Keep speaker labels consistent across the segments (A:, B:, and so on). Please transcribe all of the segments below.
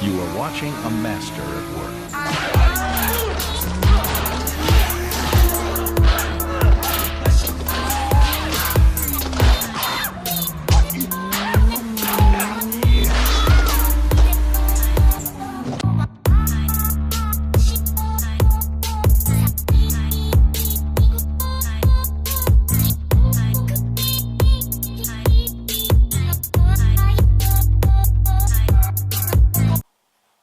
A: You are watching a master at work.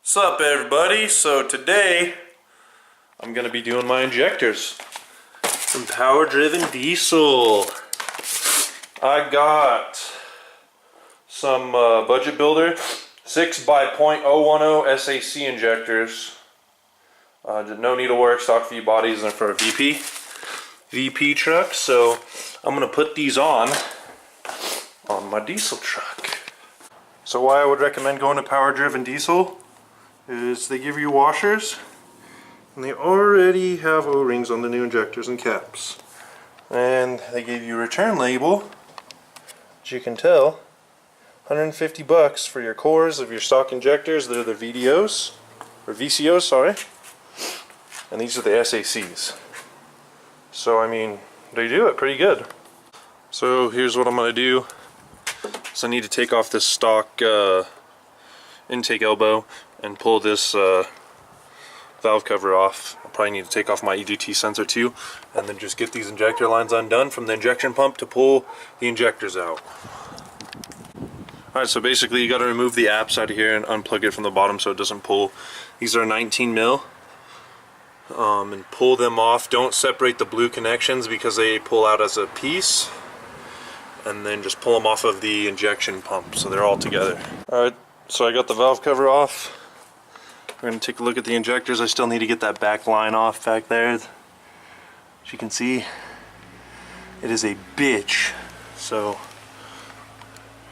B: What's up, everybody? So today I'm gonna be doing my injectors from Power Driven Diesel. I got some budget builder 6x.010 SAC injectors. No needlework, stock V bodies, and for a VP truck. So I'm gonna put these on my diesel truck. So why I would recommend going to Power Driven Diesel is they give you washers and they already have O-rings on the new injectors and caps, and they give you a return label, as you can tell, 150 bucks for your cores of your stock injectors. They're the VDOs or VCOs, sorry, and these are the SACs. So I mean, they do it pretty good. So here's what I'm gonna do. So I need to take off this stock intake elbow and pull this valve cover off. I'll probably need to take off my EGT sensor too, and then just get these injector lines undone from the injection pump to pull the injectors out. Alright, so basically you got to remove the apps out of here and unplug it from the bottom so it doesn't pull. These are 19 mil, and pull them off. Don't separate the blue connections because they pull out as a piece, and then just pull them off of the injection pump so they're all together. Alright, so I got the valve cover off. We're going to take a look at the injectors. I still need to get that back line off back there. As you can see, it is a bitch. So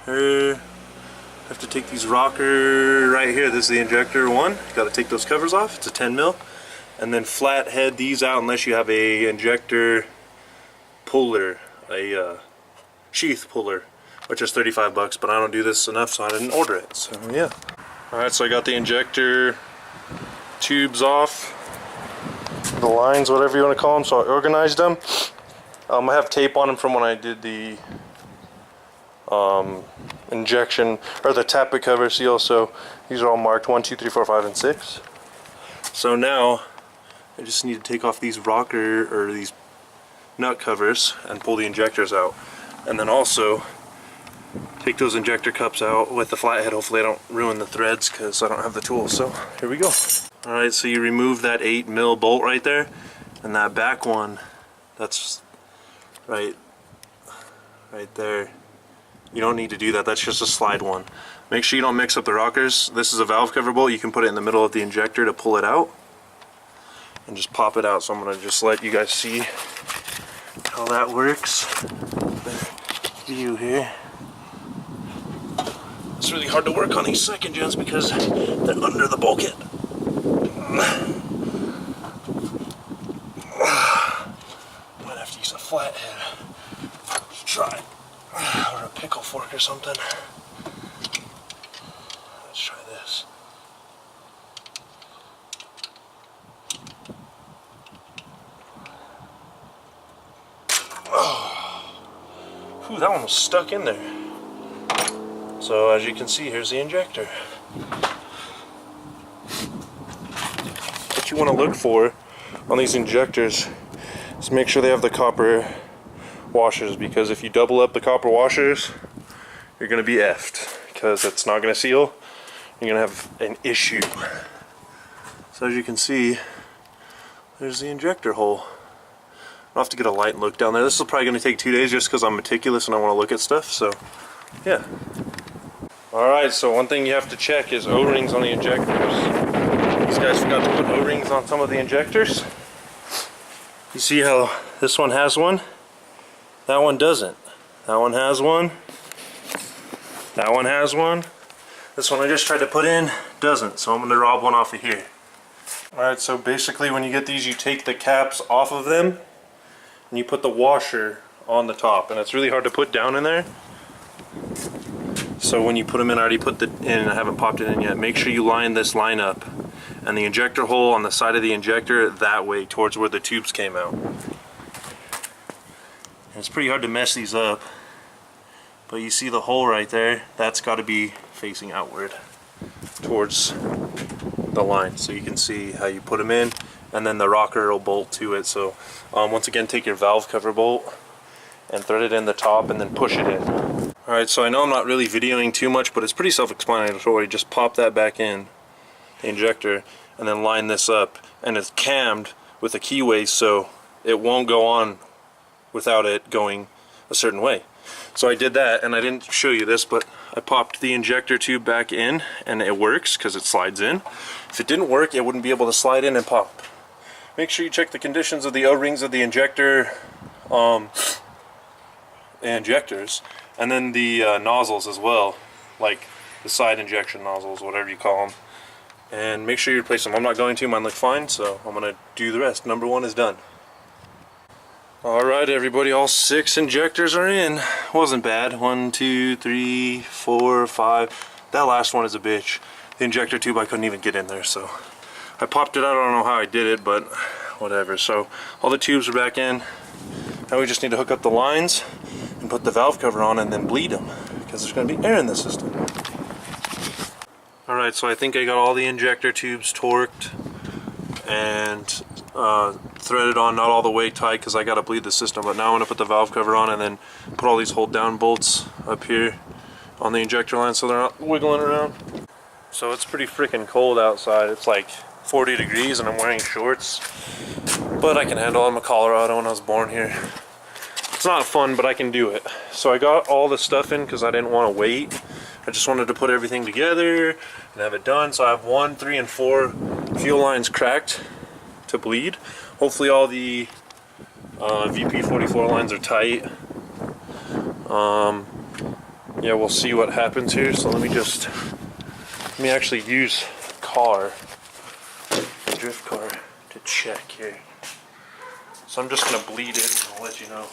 B: I have to take these rocker right here. This is the injector one. Got to take those covers off. It's a 10 mil. And then flat head these out unless you have a injector puller, a sheath puller, which is 35 bucks, but I don't do this enough, so I didn't order it. So yeah. Alright, so I got the injector tubes off, the lines, whatever you want to call them, so I organized them. I have tape on them from when I did the injection, or the tappet cover seal, so these are all marked 1, 2, 3, 4, 5, and 6. So now I just need to take off these rocker, or these nut covers, and pull the injectors out. And then also take those injector cups out with the flathead. Hopefully I don't ruin the threads because I don't have the tools. So here we go. Alright, so you remove that 8 mil bolt right there, and that back one, that's right there. You don't need to do that. That's just a slide one. Make sure you don't mix up the rockers. This is a valve cover bolt. You can put it in the middle of the injector to pull it out and just pop it out. So I'm going to just let you guys see how that works. View here. It's really hard to work on these second gens because they're under the bulkhead. Might have to use a flathead to try, or a pickle fork or something. Let's try this. Ooh, that one was stuck in there. So as you can see, here's the injector. What you want to look for on these injectors is make sure they have the copper washers, because if you double up the copper washers, you're going to be effed, because it's not going to seal. You're going to have an issue. So as you can see, there's the injector hole. I'll have to get a light and look down there. This is probably going to take 2 days just because I'm meticulous and I want to look at stuff. So yeah. Alright, so one thing you have to check is O-rings on the injectors. These guys forgot to put O-rings on some of the injectors. You see how this one has one? That one doesn't. That one has one. That one has one. This one I just tried to put in doesn't, so I'm going to rob one off of here. Alright, so basically when you get these, you take the caps off of them and you put the washer on the top, and it's really hard to put down in there. So when you put them in, I already put it in, I haven't popped it in yet. Make sure you line this line up and the injector hole on the side of the injector that way towards where the tubes came out. And it's pretty hard to mess these up, but you see the hole right there, that's got to be facing outward towards the line, so you can see how you put them in, and then the rocker will bolt to it. So once again, take your valve cover bolt and thread it in the top and then push it in. Alright, so I know I'm not really videoing too much, but it's pretty self-explanatory. Just pop that back in, the injector, and then line this up, and it's cammed with a keyway so it won't go on without it going a certain way. So I did that, and I didn't show you this, but I popped the injector tube back in, and it works because it slides in. If it didn't work, it wouldn't be able to slide in and pop. Make sure you check the conditions of the O-rings of the injector, injectors, and then the nozzles as well, like the side injection nozzles, whatever you call them. And make sure you replace them. I'm not going to, mine look fine, so I'm going to do the rest. Number one is done. Alright everybody, all 6 injectors are in. Wasn't bad. 1, 2, 3, 4, 5. That last one is a bitch. The injector tube, I couldn't even get in there, so I popped it out. I don't know how I did it, but whatever. So all the tubes are back in. Now we just need to hook up the lines and put the valve cover on and then bleed them, because there's going to be air in the system. Alright, so I think I got all the injector tubes torqued and threaded on, not all the way tight because I got to bleed the system, but now I'm going to put the valve cover on and then put all these hold down bolts up here on the injector line so they're not wiggling around. So it's pretty freaking cold outside. It's like 40 degrees and I'm wearing shorts, but I can handle it. I'm a Colorado and I was born here. It's not fun, but I can do it. So I got all the stuff in because I didn't want to wait. I just wanted to put everything together and have it done. So I have 1, 3, and 4 fuel lines cracked to bleed. Hopefully all the VP44 lines are tight. Yeah, we'll see what happens here. So let me actually use the drift car to check here. So I'm just gonna bleed it and I'll let you know.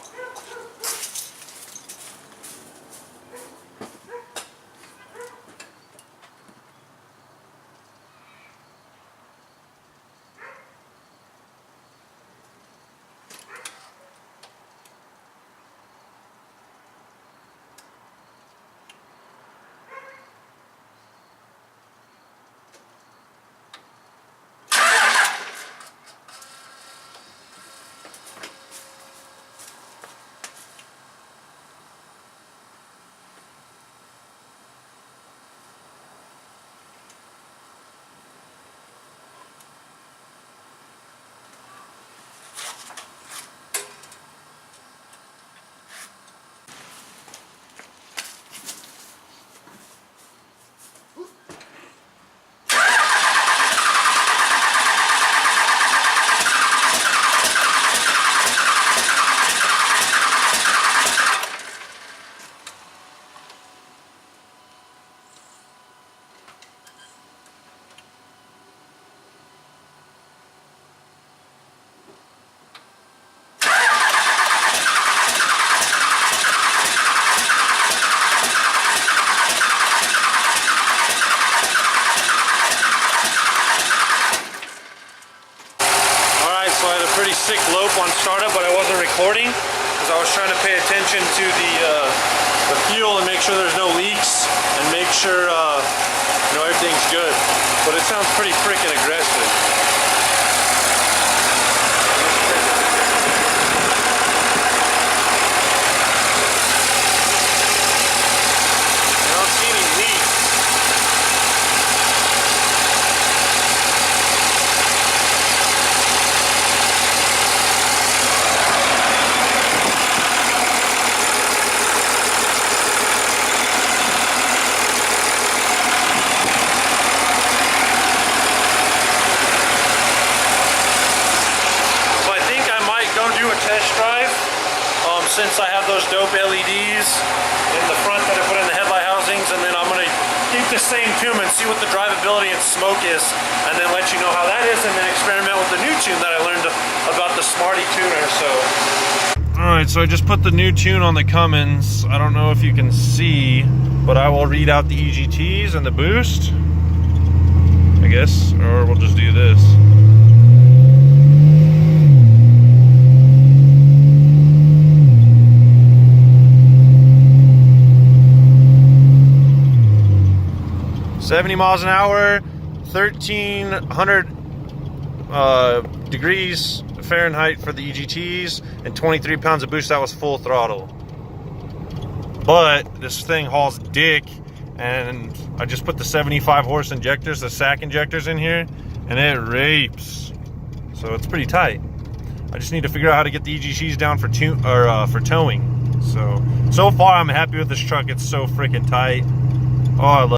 B: Sick lope on startup, but I wasn't recording because I was trying to pay attention to the fuel and make sure there's no leaks and make sure everything's good. But it sounds pretty freaking aggressive. Since I have those dope LEDs in the front that I put in the headlight housings, and then I'm going to keep the same tune and see what the drivability and smoke is, and then let you know how that is, and then experiment with the new tune that I learned about the Smarty tuner. So Alright, so I just put the new tune on the Cummins. I don't know if you can see, but I will read out the EGTs and the boost, I guess, or we'll just do this. $70 miles an hour, 1,300 degrees Fahrenheit for the EGTs, and 23 pounds of boost. That was full throttle. But this thing hauls dick, and I just put the 75 horse injectors, the SAC injectors in here, and it rapes. So it's pretty tight. I just need to figure out how to get the EGTs down for towing. So far I'm happy with this truck. It's so freaking tight. Oh, I love